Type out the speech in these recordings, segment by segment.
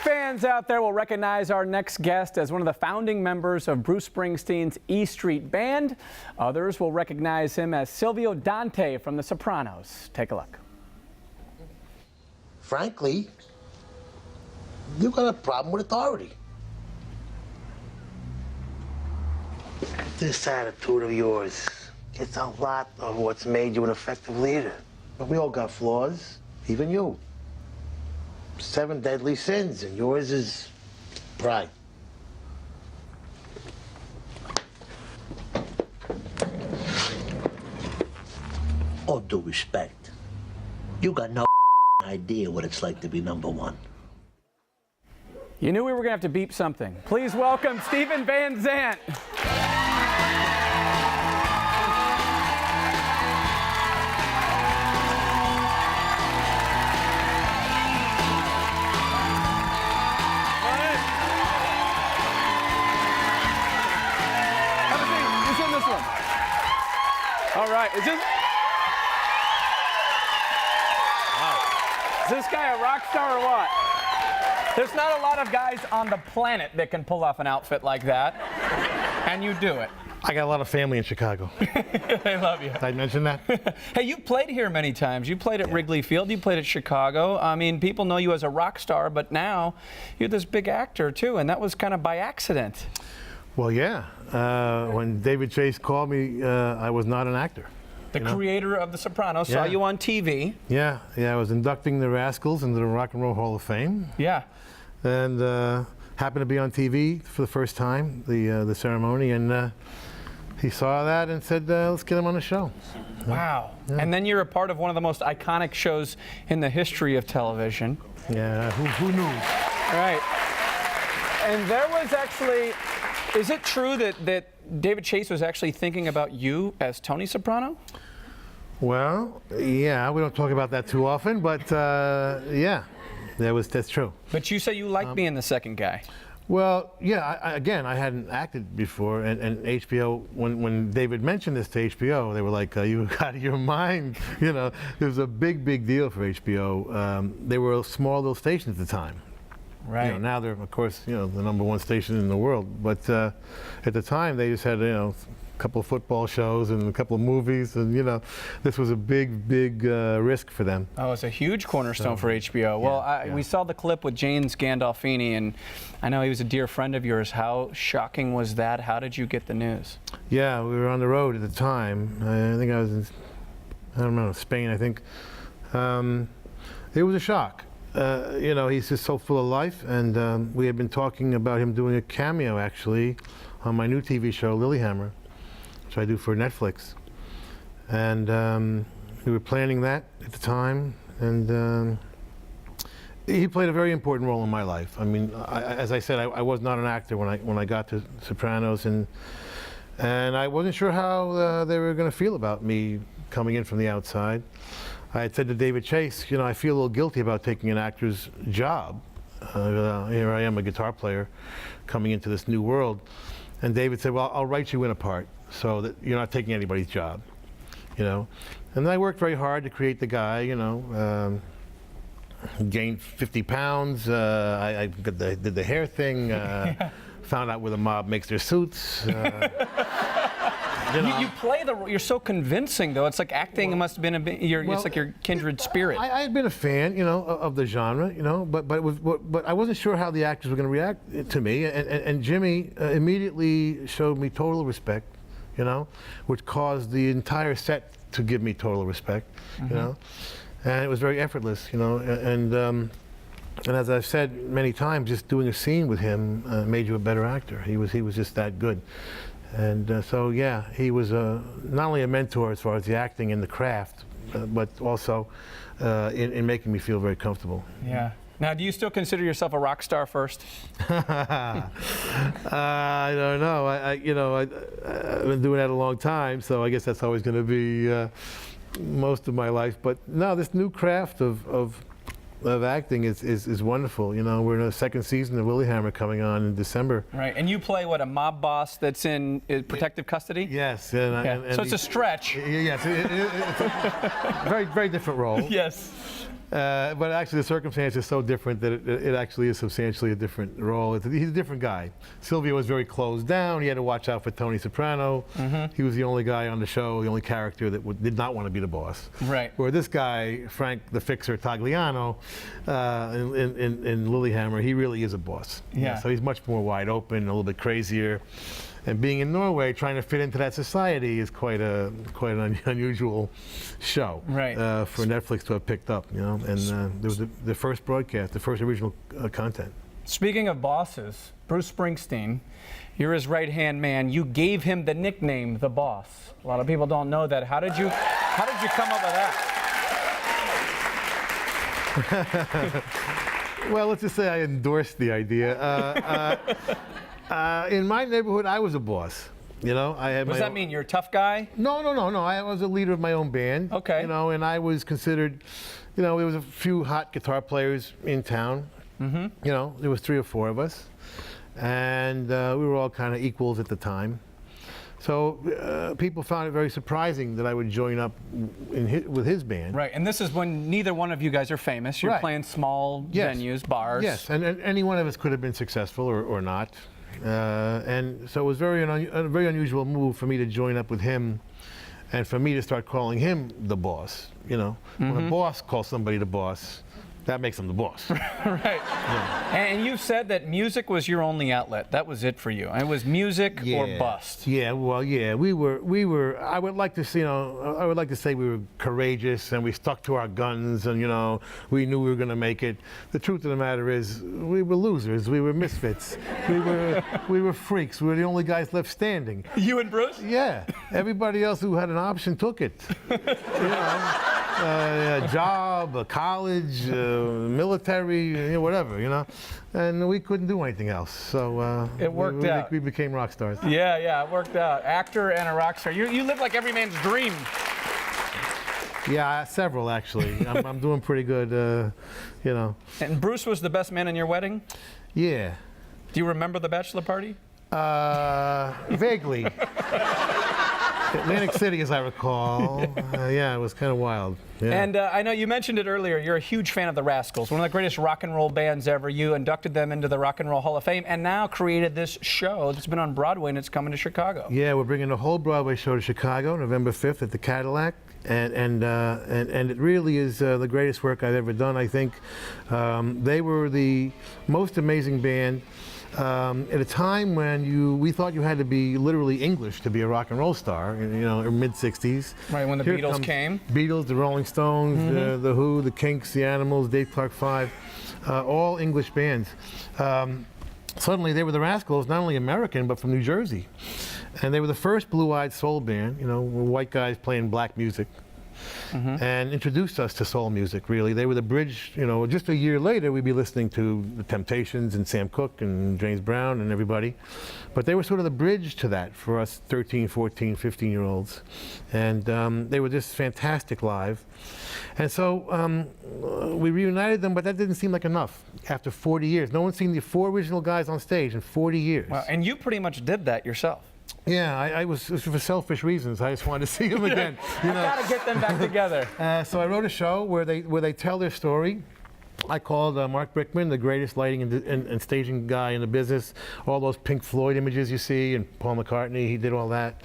fans out there will recognize our next guest as one of the founding members of Bruce Springsteen's E Street Band. Others will recognize him as Silvio Dante from The Sopranos. Take a look. Frankly, you got a problem with authority. This attitude of yours, it's a lot of what's made you an effective leader. But we all got flaws, even you. 7 deadly sins, and yours is pride. All due respect, you got no idea what it's like to be number one. You knew we were going to have to beep something. Please welcome Steven Van Zandt. All right, is this guy a rock star or what? There's not a lot of guys on the planet that can pull off an outfit like that, and you do it. I got a lot of family in Chicago. They love you. Did I mention that? Hey, you played here many times. You played at Wrigley Field. You played at Chicago. I mean, people know you as a rock star, but now you're this big actor, too, and that was kind of by accident. Well, yeah. When David Chase called me, I was not an actor. The creator of The Sopranos saw you on TV. Yeah, I was inducting the Rascals into the Rock and Roll Hall of Fame. Yeah. And happened to be on TV for the first time, the ceremony, and he saw that and said, let's get him on the show. Wow. Yeah. And then you're a part of one of the most iconic shows in the history of television. Yeah, who knew? Right. And there was actually... Is it true that David Chase was actually thinking about you as Tony Soprano? Well, yeah, we don't talk about that too often, but yeah, that's true. But you say you liked being the second guy. Well, yeah, I hadn't acted before, and HBO, when David mentioned this to HBO, they were like, you out of your mind. You know, it was a big deal for HBO. They were a small little station at the time. Right. You know, now they're, of course, the #1 station in the world. But at the time, they just had, a couple of football shows and a couple of movies, and this was a big risk for them. Oh, it's a huge cornerstone for HBO. Well, we saw the clip with James Gandolfini, and I know he was a dear friend of yours. How shocking was that? How did you get the news? Yeah, we were on the road at the time. I think I was in, I don't know, Spain, I think. It was a shock. He's just so full of life, and we had been talking about him doing a cameo, actually, on my new TV show, Lilyhammer, which I do for Netflix. And we were planning that at the time, and he played a very important role in my life. I mean, as I said, I was not an actor when I got to Sopranos, and I wasn't sure how they were going to feel about me coming in from the outside. I had said to David Chase, I feel a little guilty about taking an actor's job. Here I am, a guitar player, coming into this new world. And David said, well, I'll write you in a part so that you're not taking anybody's job, And I worked very hard to create the guy, gained 50 pounds. I did the hair thing, found out where the mob makes their suits. You play you're so convincing, though. It's like acting must have been it's like your kindred spirit. I had been a fan, of the genre, but I wasn't sure how the actors were going to react to me. And Jimmy immediately showed me total respect, which caused the entire set to give me total respect, and it was very effortless, and as I've said many times, just doing a scene with him made you a better actor. He was just that good. And so, yeah, he was not only a mentor as far as the acting and the craft, but also in making me feel very comfortable. Yeah. Now, do you still consider yourself a rock star first? I don't know. I've been doing that a long time, so I guess that's always going to be most of my life. But no, this new craft of acting is wonderful. We're in the second season of Lilyhammer coming on in December. Right, and you play a mob boss that's in protective custody? Yes. And so it's a stretch. Yes, it's a very different role. Yes. But actually, the circumstance is so different that it actually is substantially a different role. He's a different guy. Silvio was very closed down. He had to watch out for Tony Soprano. He was the only guy on the show, the only character that did not want to be the boss. Right. Where this guy, Frank the Fixer Tagliano, in Lilyhammer, he really is a boss. Yeah. So he's much more wide open, a little bit crazier. And being in Norway, trying to fit into that society is quite an unusual show, right. For Netflix to have picked up, you know. And there was the first broadcast, the first original content. Speaking of bosses, Bruce Springsteen, you're his right-hand man. You gave him the nickname, the Boss. A lot of people don't know that. How did you come up with that? Well, let's just say I endorsed the idea. In my neighborhood, I was a boss. You know, I had. What does that mean? You're a tough guy? No. I was a leader of my own band. Okay. You know, and I was considered. You know, there was a few hot guitar players in town. You know, there was 3 or 4 of us, and we were all kind of equals at the time. So people found it very surprising that I would join up with his band. Right, and this is when neither one of you guys are famous. You're playing small venues, bars. Yes, and any one of us could have been successful or not. And so it was a very unusual move for me to join up with him, and for me to start calling him the boss. You know, when a boss calls somebody the boss, that makes them the boss. Right. Yeah. And you said that music was your only outlet. That was it for you. It was music or bust. Yeah. Well, yeah. We were. I would like to say, you know, I would like to say we were courageous and we stuck to our guns and, you know, we knew we were going to make it. The truth of the matter is, we were losers. We were misfits. we were freaks. We were the only guys left standing. You and Bruce? Yeah. Everybody else who had an option took it. You know. A job, a college, military, you know, whatever, you know, and we couldn't do anything else. So it worked out. We became rock stars. Yeah, it worked out. Actor and a rock star. You live like every man's dream. Yeah, several actually. I'm doing pretty good, you know. And Bruce was the best man in your wedding? Yeah. Do you remember the bachelor party? Vaguely. Atlantic City, as I recall. Yeah, it was kind of wild. Yeah. And I know you mentioned it earlier, you're a huge fan of the Rascals, one of the greatest rock and roll bands ever. You inducted them into the Rock and Roll Hall of Fame and now created this show that's been on Broadway and it's coming to Chicago. Yeah, we're bringing the whole Broadway show to Chicago, November 5th at the Cadillac. And it really is the greatest work I've ever done, I think. They were the most amazing band. At a time when we thought you had to be literally English to be a rock and roll star, you know, in mid-60s. Right, when the Beatles came. Beatles, the Rolling Stones, the Who, the Kinks, the Animals, Dave Clark 5, all English bands. Suddenly they were the Rascals, not only American, but from New Jersey. And they were the first blue-eyed soul band, you know, white guys playing black music. And introduced us to soul music, really. They were the bridge, you know, just a year later we'd be listening to the Temptations and Sam Cooke and James Brown and everybody. But they were sort of the bridge to that for us 13, 14, 15-year-olds. And they were just fantastic live. And so we reunited them, but that didn't seem like enough after 40 years. No one's seen the 4 original guys on stage in 40 years. Wow, and you pretty much did that yourself. Yeah, I was for selfish reasons. I just wanted to see them again. You know? I gotta get them back together. So I wrote a show where they tell their story. I called Mark Brickman the greatest lighting and staging guy in the business. All those Pink Floyd images you see, and Paul McCartney, he did all that.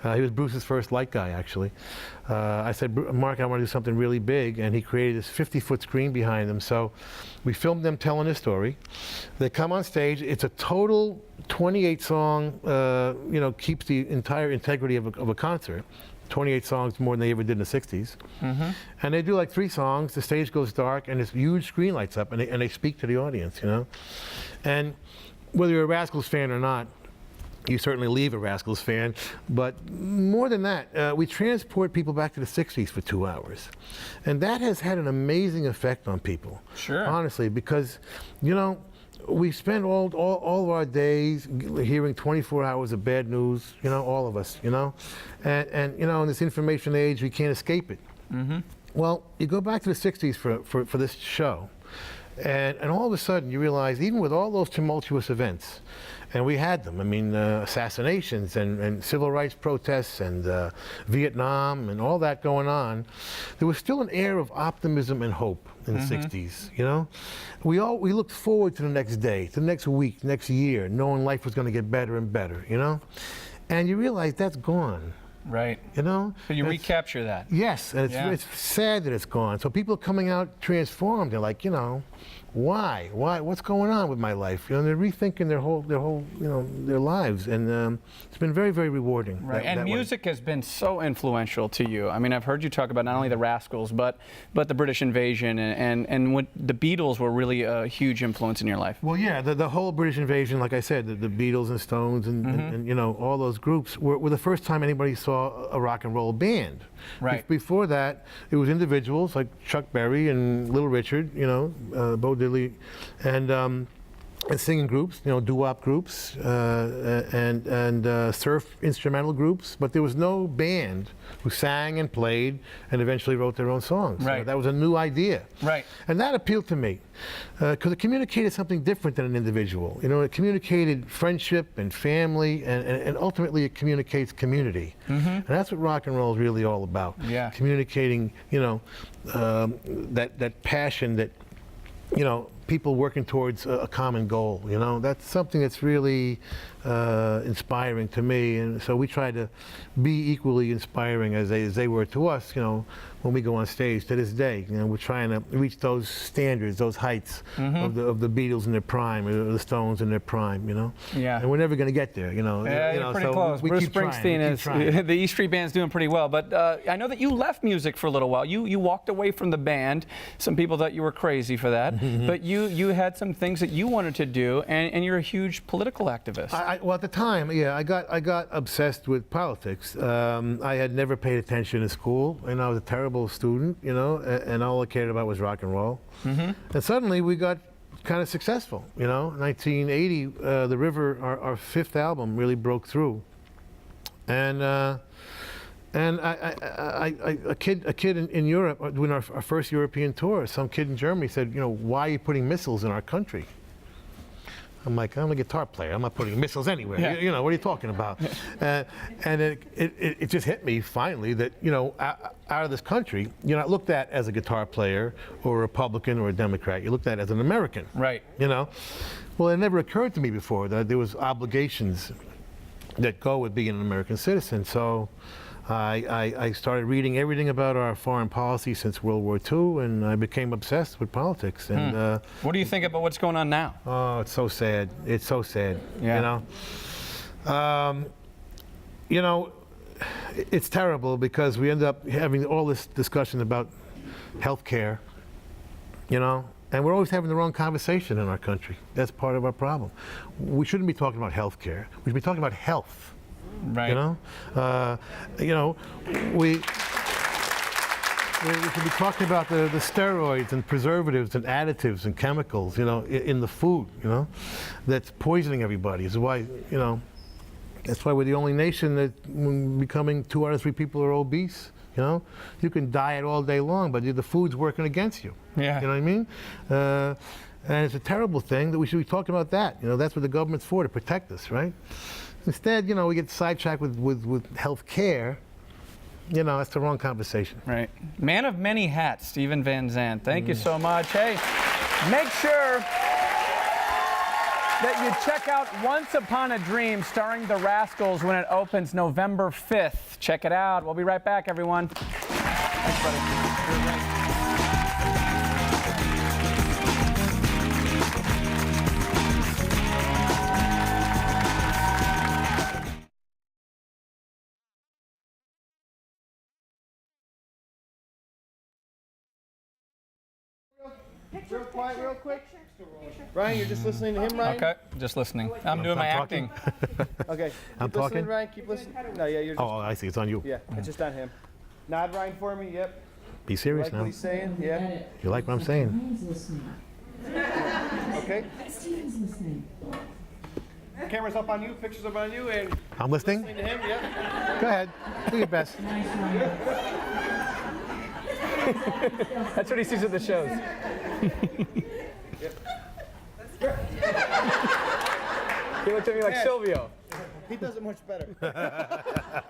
He was Bruce's first light guy, actually. I said, Mark, I want to do something really big, and he created this 50-foot screen behind them. So we filmed them telling their story. They come on stage. It's a total 28-song, you know, keeps the entire integrity of a concert. 28 songs more than they ever did in the 60s. And they do like 3 songs, the stage goes dark, and this huge screen lights up, and they speak to the audience, you know? And whether you're a Rascals fan or not, you certainly leave a Rascals fan, but more than that, we transport people back to the 60s for 2 hours. And that has had an amazing effect on people. Sure. Honestly, because, you know, we spend all of our days hearing 24 hours of bad news, you know, all of us, you know? And you know, in this information age, we can't escape it. Well, you go back to the 60s for this show, and all of a sudden you realize, even with all those tumultuous events, And we had them. I mean, assassinations and civil rights protests and Vietnam and all that going on. There was still an air of optimism and hope in the 60s, you know? We looked forward to the next day, to the next week, next year, knowing life was going to get better and better, you know? And you realize that's gone. Right. You know? So you recapture that. Yes, and it's sad that it's gone. So people are coming out transformed. They're like, you know, why? What's going on with my life? You know, they're rethinking their whole, you know, their lives, and it's been very, very rewarding. Right. And music has been so influential to you. I mean, I've heard you talk about not only the Rascals, but the British invasion, and what the Beatles were really a huge influence in your life. Well, yeah, the whole British invasion, like I said, the Beatles and Stones and you know, all those groups were the first time anybody saw a rock and roll band. Right. Before that, it was individuals like Chuck Berry and Little Richard, you know, Bo Diddley, and singing groups, you know, doo-wop groups, and surf instrumental groups, but there was no band who sang and played and eventually wrote their own songs. Right. That was a new idea. Right. And that appealed to me because it communicated something different than an individual. You know, it communicated friendship and family, and ultimately it communicates community. And that's what rock and roll is really all about. Yeah. Communicating, you know, that passion that, you know, people working towards a common goal, you know, that's something that's really inspiring to me, and so we try to be equally inspiring as they were to us, you know, when we go on stage to this day. You know, we're trying to reach those standards, those heights of the Beatles in their prime, or the Stones in their prime, you know. Yeah. And we're never going to get there, you know. Yeah, you you're know, pretty so close. we Bruce keep trying, Springsteen we keep trying. the E Street Band's doing pretty well, but I know that you left music for a little while. You walked away from the band. Some people thought you were crazy for that, but you had some things that you wanted to do, and you're a huge political activist. Well, at the time, yeah, I got obsessed with politics. I had never paid attention in school, and I was a terrible student, you know, and all I cared about was rock and roll. And suddenly we got kind of successful, you know. 1980, The River, our fifth album, really broke through. And a kid in Europe, doing our first European tour, some kid in Germany said, you know, why are you putting missiles in our country? I'm like, I'm a guitar player. I'm not putting missiles anywhere. Yeah. You know, what are you talking about? And it just hit me finally that, you know, out of this country, you're not looked at as a guitar player or a Republican or a Democrat. You're looked at as an American. Right. You know? Well, it never occurred to me before that there was obligations that go with being an American citizen. So I started reading everything about our foreign policy since World War II, and I became obsessed with politics. And what do you think about what's going on now? oh, it's so sad. It's so sad. Yeah. You know, it's terrible because we end up having all this discussion about health care, you know, and we're always having the wrong conversation in our country. That's part of our problem. We shouldn't be talking about health care. We should be talking about health. Right. You know, we should be talking about the steroids and preservatives and additives and chemicals, you know, in the food, you know, that's poisoning everybody. Is why, you know, that's why we're the only nation that becoming 2 out of 3 people are obese. You know, you can diet all day long, but the food's working against you. Yeah. You know what I mean? And it's a terrible thing that we should be talking about that. You know, that's what the government's for, to protect us, right? Instead, you know, we get sidetracked with health care. You know, that's the wrong conversation. Right. Man of many hats, Steven Van Zandt. Thank you so much. Hey, make sure that you check out Once Upon a Dream starring the Rascals when it opens November 5th. Check it out. We'll be right back, everyone. Thanks, buddy. Real quiet, real quick. Ryan, you're just listening to him, Ryan? Okay, just listening. I'm doing my talking. acting. Okay. I'm Keep listening, talking? Ryan. Keep listening. No, yeah, you're just. Oh, I see. It's on you. Yeah, it's just on him. Nod, Ryan, for me. Yep. Be serious Like now. what he's saying? Yeah. You like what I'm saying? Ryan's listening. Okay. Steven's listening. Camera's up on you. Pictures up on you, and I'm listening? listening to him. Yep. Go ahead. Do your best. Nice, Ryan. That's what he sees at the shows. He looked at me like Silvio. He does it much better.